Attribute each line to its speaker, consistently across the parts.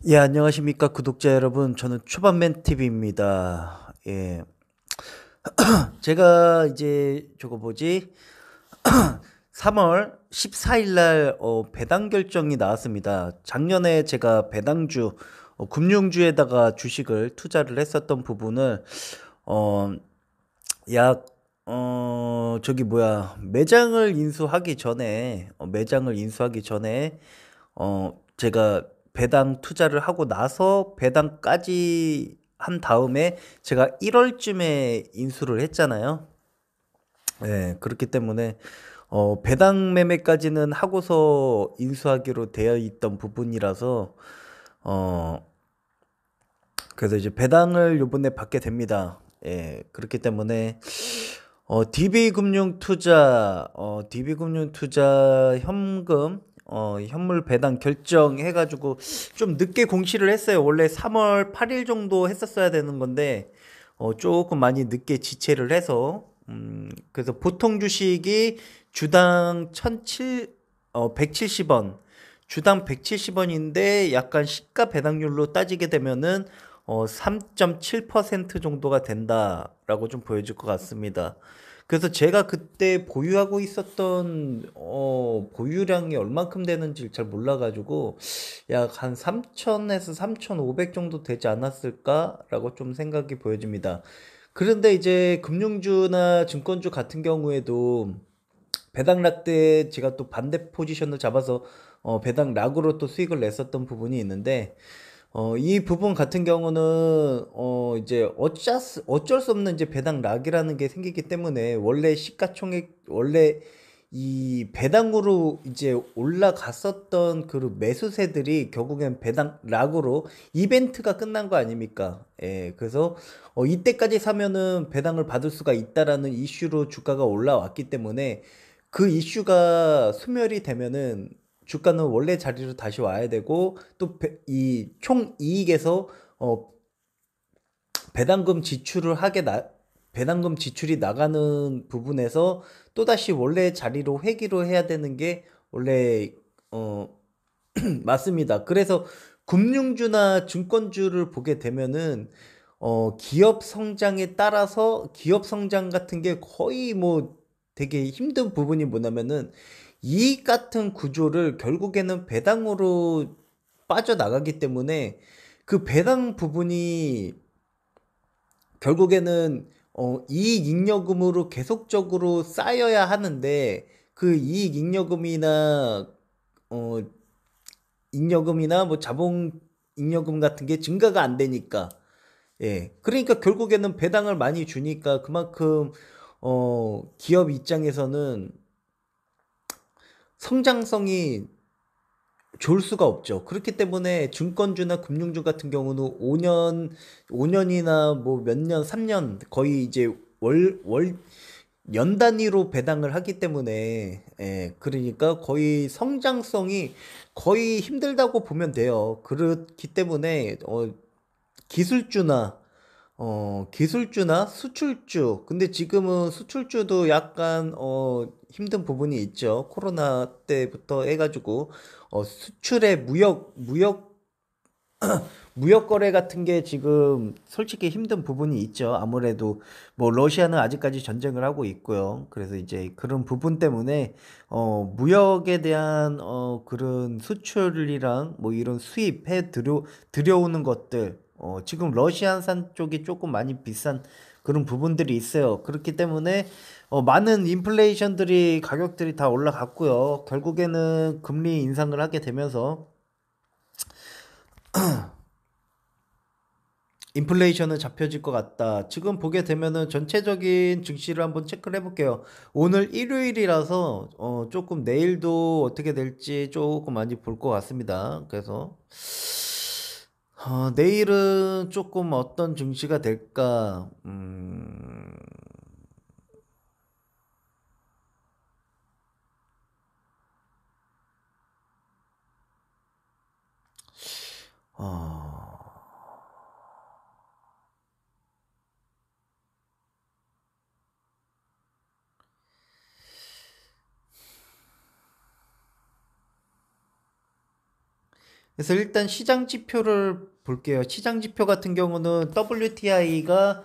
Speaker 1: 예, 안녕하십니까, 구독자 여러분. 저는 초반맨 TV입니다. 예. 제가 이제 저거 뭐지? 3월 14일 날 배당 결정이 나왔습니다. 작년에 제가 배당주 금융주에다가 주식을 투자를 했었던 부분을 어, 약 저기 뭐야, 매장을 인수하기 전에 제가 배당 투자를 하고 나서 배당까지 한 다음에 제가 1월쯤에 인수를 했잖아요. 예, 그렇기 때문에 배당 매매까지는 하고서 인수하기로 되어 있던 부분이라서 어, 그래서 이제 배당을 요번에 받게 됩니다. 예, 그렇기 때문에 DB금융투자 현금 현물 배당 결정해가지고 좀 늦게 공시를 했어요. 원래 3월 8일 정도 했었어야 되는 건데 조금 많이 늦게 지체를 해서 그래서 보통 주식이 주당 170원, 주당 170원인데 약간 시가 배당률로 따지게 되면은 3.7% 정도가 된다라고 좀 보여질 것 같습니다. 그래서 제가 그때 보유하고 있었던 보유량이 얼만큼 되는지 잘 몰라가지고 약 한 3천에서 3,500 정도 되지 않았을까라고 좀 생각이 보여집니다. 그런데 이제 금융주나 증권주 같은 경우에도 배당락 때 제가 또 반대 포지션을 잡아서 배당락으로 또 수익을 냈었던 부분이 있는데 이 부분 같은 경우는 이제 어쩔 수 없는 이제 배당락이라는 게 생기기 때문에 원래 시가총액 원래 이 배당으로 이제 올라갔었던 그 매수세들이 결국엔 배당락으로 이벤트가 끝난 거 아닙니까? 예, 그래서 이때까지 사면은 배당을 받을 수가 있다라는 이슈로 주가가 올라왔기 때문에 그 이슈가 소멸이 되면은 주가는 원래 자리로 다시 와야 되고 또 이 총 이익에서 어 배당금 지출을 하게 나 배당금 지출이 나가는 부분에서 또다시 원래 자리로 회귀로 해야 되는 게 원래 어 맞습니다. 그래서 금융주나 증권주를 보게 되면은 기업 성장에 따라서 기업 성장 같은 게 거의 뭐 되게 힘든 부분이 뭐냐면은 이익 같은 구조를 결국에는 배당으로 빠져나가기 때문에 그 배당 부분이 결국에는 이익 잉여금으로 계속적으로 쌓여야 하는데 그 이익 어, 잉여금이나 뭐 자본 잉여금 같은 게 증가가 안 되니까 예. 그러니까 결국에는 배당을 많이 주니까 그만큼 기업 입장에서는 성장성이 좋을 수가 없죠. 그렇기 때문에 증권주나 금융주 같은 경우는 5년이나 뭐 몇 년, 3년 거의 이제 연 단위로 배당을 하기 때문에 예, 그러니까 거의 성장성이 거의 힘들다고 보면 돼요. 그렇기 때문에 기술주나 수출주. 근데 지금은 수출주도 약간, 힘든 부분이 있죠. 코로나 때부터 해가지고, 수출의 무역 거래 같은 게 지금 솔직히 힘든 부분이 있죠. 아무래도 뭐 러시아는 아직까지 전쟁을 하고 있고요. 그래서 이제 그런 부분 때문에 무역에 대한 그런 수출이랑 뭐 이런 수입해 들여오는 것들 지금 러시아산 쪽이 조금 많이 비싼 그런 부분들이 있어요. 그렇기 때문에 많은 인플레이션들이 가격들이 다 올라갔고요. 결국에는 금리 인상을 하게 되면서 인플레이션은 잡혀질 것 같다. 지금 보게 되면은 전체적인 증시를 한번 체크를 해볼게요. 오늘 일요일이라서 조금 내일도 어떻게 될지 조금 많이 볼 것 같습니다. 그래서 내일은 조금 어떤 증시가 될까? 어, 그래서 일단 시장 지표를 볼게요. 시장 지표 같은 경우는 WTI가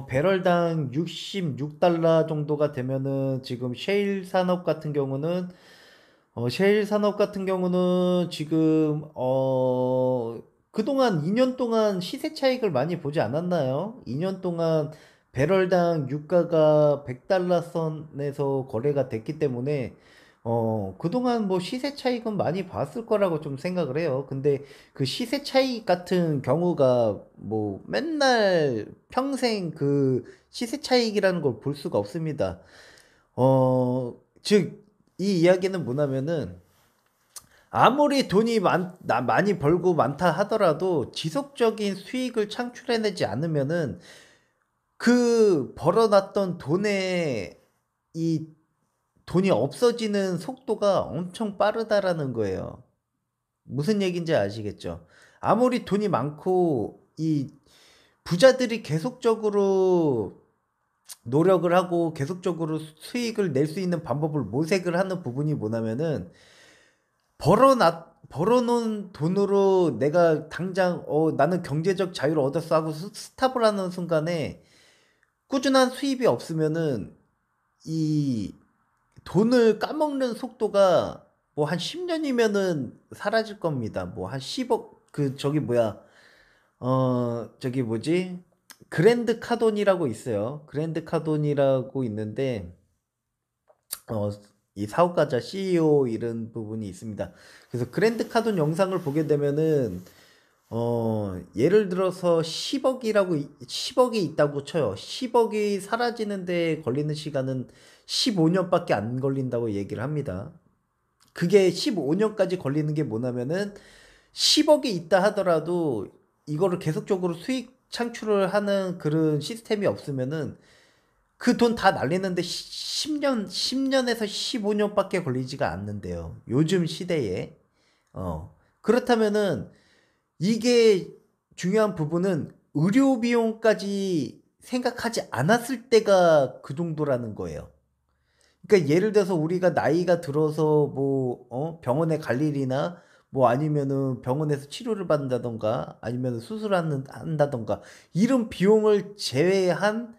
Speaker 1: 배럴당 66달러 정도가 되면은 지금 셰일 산업 같은 경우는 지금 그동안 2년 동안 시세 차익을 많이 보지 않았나요? 2년 동안 배럴당 유가가 100달러 선에서 거래가 됐기 때문에 그동안 뭐 시세 차익은 많이 봤을 거라고 좀 생각을 해요. 근데 그 시세 차익 같은 경우가 뭐 맨날 평생 그 시세 차익이라는 걸 볼 수가 없습니다. 즉, 이 이야기는 뭐냐면은, 아무리 돈이 많이 벌고 많다 하더라도 지속적인 수익을 창출해내지 않으면은 그 벌어놨던 이 돈이 없어지는 속도가 엄청 빠르다라는 거예요. 무슨 얘기인지 아시겠죠? 아무리 돈이 많고 이 부자들이 계속적으로 노력을 하고 계속적으로 수익을 낼 수 있는 방법을 모색을 하는 부분이 뭐냐면은 벌어놓은 돈으로 내가 당장 나는 경제적 자유를 얻었어 하고 스탑을 하는 순간에 꾸준한 수입이 없으면은 이 돈을 까먹는 속도가 뭐 한 10년이면은 사라질 겁니다. 뭐 한 10억 저기 뭐야 저기 뭐지? 그랜드 카돈이라고 있어요. 그랜드 카돈이라고 있는데 어, 이 사업가자 CEO 이런 부분이 있습니다. 그래서 그랜드 카돈 영상을 보게 되면은 예를 들어서 10억이 있다고 쳐요. 10억이 사라지는데 걸리는 시간은 15년밖에 안 걸린다고 얘기를 합니다. 그게 15년까지 걸리는 게 뭐냐면은 10억이 있다 하더라도 이거를 계속적으로 수익 창출을 하는 그런 시스템이 없으면은 그 돈 다 날리는데 10년에서 15년밖에 걸리지가 않는데요. 요즘 시대에. 그렇다면은 이게 중요한 부분은 의료 비용까지 생각하지 않았을 때가 그 정도라는 거예요. 그러니까 예를 들어서 우리가 나이가 들어서 뭐 병원에 갈 일이나 뭐 아니면은 병원에서 치료를 받는다던가 아니면 수술하는 한다던가 이런 비용을 제외한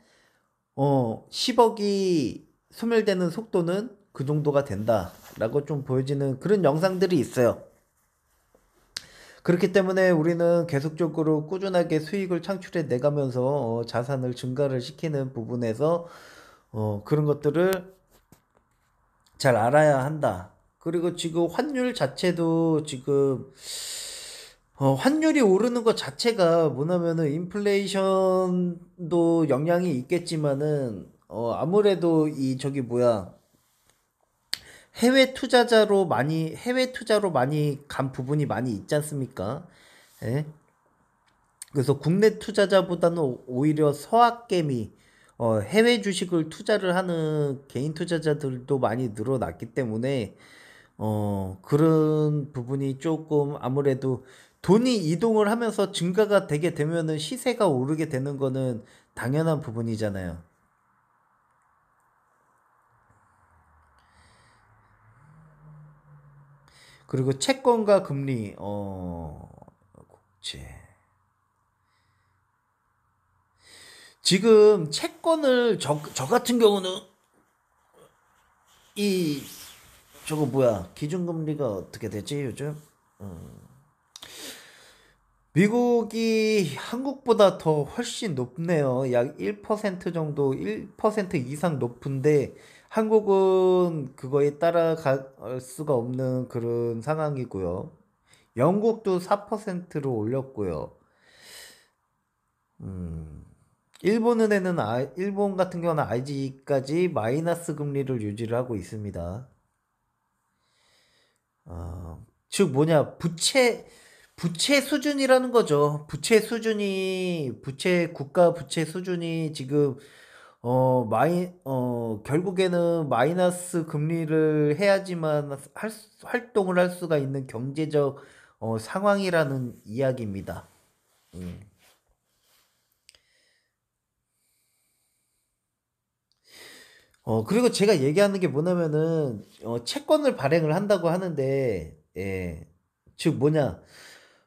Speaker 1: 10억이 소멸되는 속도는 그 정도가 된다라고 좀 보여지는 그런 영상들이 있어요. 그렇기 때문에 우리는 계속적으로 꾸준하게 수익을 창출해 내가면서 자산을 증가를 시키는 부분에서 그런 것들을 잘 알아야 한다. 그리고 지금 환율 자체도 지금 환율이 오르는 것 자체가 뭐냐면은 인플레이션도 영향이 있겠지만은 아무래도 이 저기 뭐야 해외 투자로 많이 간 부분이 많이 있지 않습니까? 예? 그래서 국내 투자자보다는 오히려 서학개미, 해외 주식을 투자를 하는 개인 투자자들도 많이 늘어났기 때문에, 그런 부분이 조금 아무래도 돈이 이동을 하면서 증가가 되게 되면은 시세가 오르게 되는 거는 당연한 부분이잖아요. 그리고 채권과 금리, 국채. 지금 채권을 저 같은 경우는 이 저거 뭐야 기준금리가 어떻게 되지 요즘? 미국이 한국보다 더 훨씬 높네요. 약 1% 정도, 1% 이상 높은데 한국은 그거에 따라갈 수가 없는 그런 상황이고요. 영국도 4%로 올렸고요. 일본 같은 경우는 IG까지 마이너스 금리를 유지를 하고 있습니다. 즉 뭐냐 부채 수준이라는 거죠. 국가 부채 수준이 지금 결국에는 마이너스 금리를 해야지만 활동을 할 수가 있는 경제적 상황이라는 이야기입니다. 음. 그리고 제가 얘기하는 게 뭐냐면은 채권을 발행을 한다고 하는데 예. 즉 뭐냐,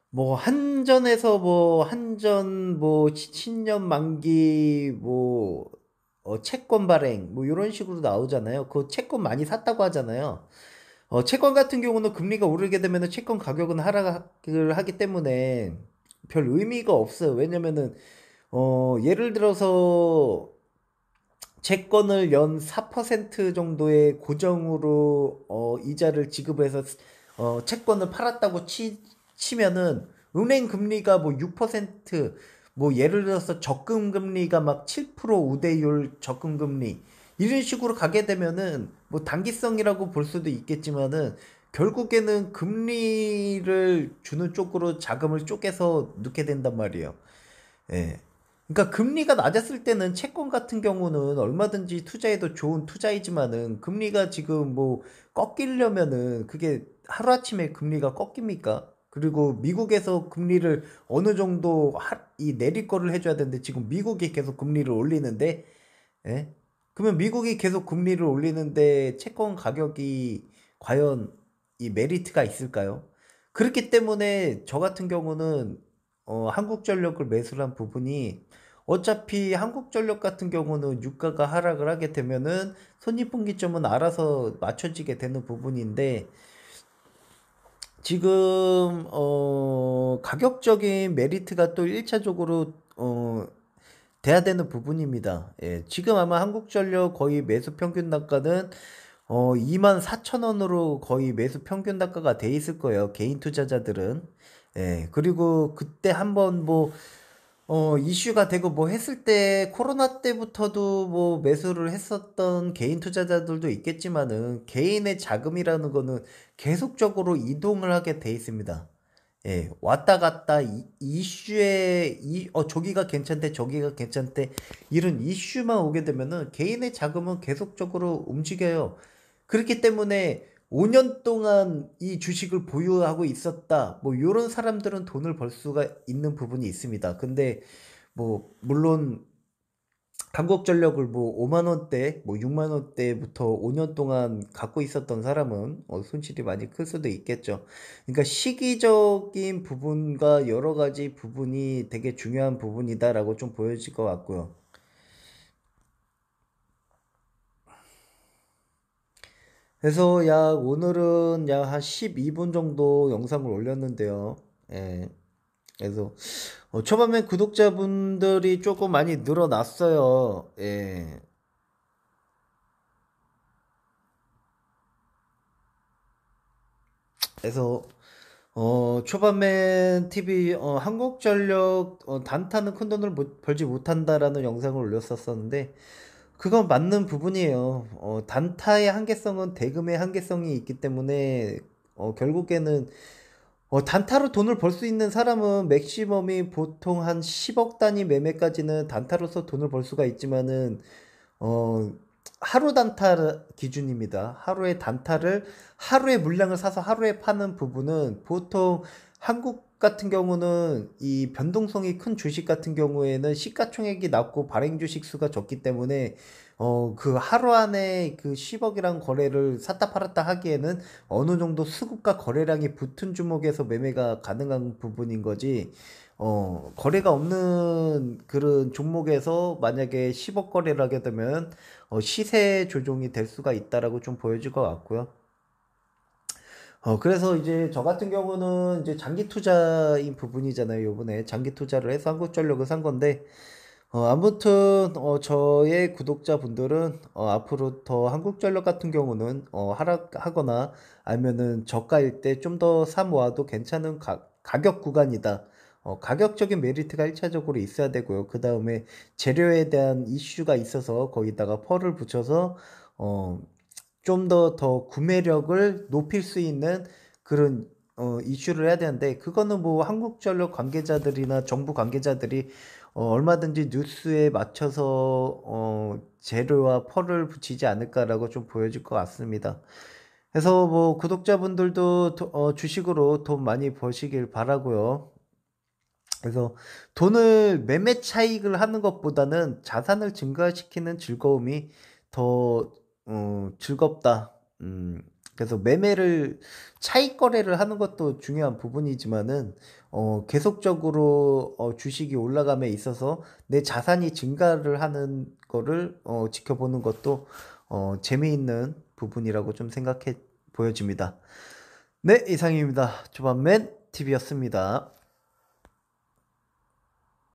Speaker 1: 뭐 한전에서 뭐 한전 뭐 신년 만기 뭐 채권 발행 뭐 이런 식으로 나오잖아요. 그 채권 많이 샀다고 하잖아요. 채권 같은 경우는 금리가 오르게 되면 채권 가격은 하락을 하기 때문에 별 의미가 없어요. 왜냐면은 예를 들어서 채권을 연 4% 정도의 고정으로 이자를 지급해서 채권을 팔았다고 치면은 은행 금리가 뭐 6%, 뭐 예를 들어서 적금 금리가 막 7% 우대율 적금 금리 이런 식으로 가게 되면은 뭐 단기성이라고 볼 수도 있겠지만은 결국에는 금리를 주는 쪽으로 자금을 쪼개서 넣게 된단 말이에요. 예. 그러니까 금리가 낮았을 때는 채권 같은 경우는 얼마든지 투자해도 좋은 투자이지만은 금리가 지금 뭐 꺾이려면은 그게 하루아침에 금리가 꺾입니까? 그리고 미국에서 금리를 어느 정도 이 내릴 거를 해줘야 되는데 지금 미국이 계속 금리를 올리는데, 예? 그러면 미국이 계속 금리를 올리는데 채권 가격이 과연 이 메리트가 있을까요? 그렇기 때문에 저 같은 경우는 한국전력을 매수를 한 부분이 어차피 한국전력 같은 경우는 유가가 하락을 하게 되면은 손익분기점은 알아서 맞춰지게 되는 부분인데 지금 가격적인 메리트가 또 1차적으로 돼야 되는 부분입니다. 예, 지금 아마 한국전력 거의 매수 평균 단가는 24,000원으로 거의 매수 평균 단가가 돼 있을 거예요. 개인 투자자들은. 예, 그리고 그때 한번 뭐 이슈가 되고 뭐 했을 때 코로나 때부터도 뭐 매수를 했었던 개인 투자자들도 있겠지만은 개인의 자금이라는 거는 계속적으로 이동을 하게 돼 있습니다. 예, 왔다 갔다 이슈에 저기가 괜찮대 저기가 괜찮대 이런 이슈만 오게 되면은 개인의 자금은 계속적으로 움직여요. 그렇기 때문에 5년 동안 이 주식을 보유하고 있었다 뭐 요런 사람들은 돈을 벌 수가 있는 부분이 있습니다. 근데 뭐 물론 한국전력을 뭐 5만 원대, 뭐 6만 원대부터 5년 동안 갖고 있었던 사람은 손실이 많이 클 수도 있겠죠. 그러니까 시기적인 부분과 여러 가지 부분이 되게 중요한 부분이다라고 좀 보여질 것 같고요. 그래서 약 오늘은 약 한 12분 정도 영상을 올렸는데요. 예. 그래서 초반에 구독자분들이 조금 많이 늘어났어요. 예. 그래서 초반맨 TV 한국전력 단타는 큰돈을 벌지 못한다라는 영상을 올렸었는데 그건 맞는 부분이에요. 단타의 한계성은 대금의 한계성이 있기 때문에 결국에는 단타로 돈을 벌 수 있는 사람은 맥시멈이 보통 한 10억 단위 매매까지는 단타로서 돈을 벌 수가 있지만은 어, 하루 단타 기준입니다. 하루에 단타를 하루에 물량을 사서 하루에 파는 부분은 보통 한국 같은 경우는 이 변동성이 큰 주식 같은 경우에는 시가총액이 낮고 발행 주식 수가 적기 때문에 그 하루 안에 그 10억이란 거래를 샀다 팔았다 하기에는 어느 정도 수급과 거래량이 붙은 주목에서 매매가 가능한 부분인 거지. 거래가 없는 그런 종목에서 만약에 10억 거래를 하게 되면 시세 조종이 될 수가 있다라고 좀 보여질 것 같고요. 그래서 이제 저 같은 경우는 이제 장기 투자인 부분이잖아요. 요번에 장기 투자를 해서 한국전력을 산 건데, 아무튼, 저의 구독자분들은, 앞으로 더 한국전력 같은 경우는, 하락하거나 아니면은 저가일 때 좀 더 사 모아도 괜찮은 가격 구간이다. 가격적인 메리트가 1차적으로 있어야 되고요. 그 다음에 재료에 대한 이슈가 있어서 거기다가 펄을 붙여서, 어, 좀 더 구매력을 높일 수 있는 그런 이슈를 해야 되는데 그거는 뭐 한국전력 관계자들이나 정부 관계자들이 얼마든지 뉴스에 맞춰서 재료와 펄을 붙이지 않을까라고 좀 보여질 것 같습니다. 그래서 뭐 구독자분들도 주식으로 돈 많이 버시길 바라고요. 그래서 돈을 매매 차익을 하는 것보다는 자산을 증가시키는 즐거움이 더 즐겁다. 그래서 매매를 차익 거래를 하는 것도 중요한 부분이지만은 계속적으로 주식이 올라감에 있어서 내 자산이 증가를 하는 거를 지켜보는 것도 재미있는 부분이라고 좀 생각해 보여집니다. 네, 이상입니다. 조반맨 TV였습니다.